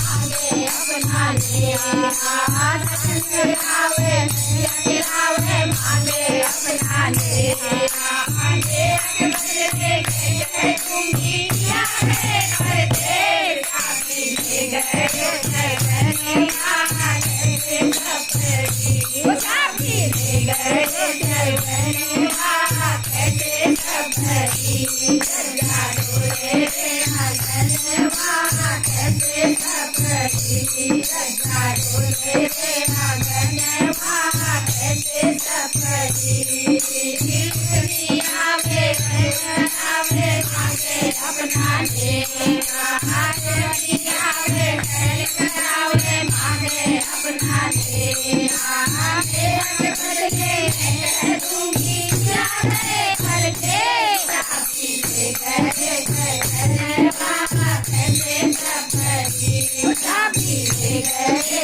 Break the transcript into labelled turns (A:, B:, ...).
A: मांगे अपना नेहा दर्शन आवे मैया खिलावे मांगे अपना नेहा मांगे के बदले के दूंगी या रे करते साथी ले गए जगनिया कैसे सफरी वो साथी ले गए जगनिया कैसे सफरी गंगा डोले गंगनवा कैसे सफरी गंगा डोले गंगनवा कैसे सफरी दुनिया में गंगनावे मांगे अपना नेहा दुनिया में गंगनावे मांगे अपना नेहा मेरे बदले दूंगी क्या रे करके साथी ले गए गगनवा कैसे सफरी साथी ले गए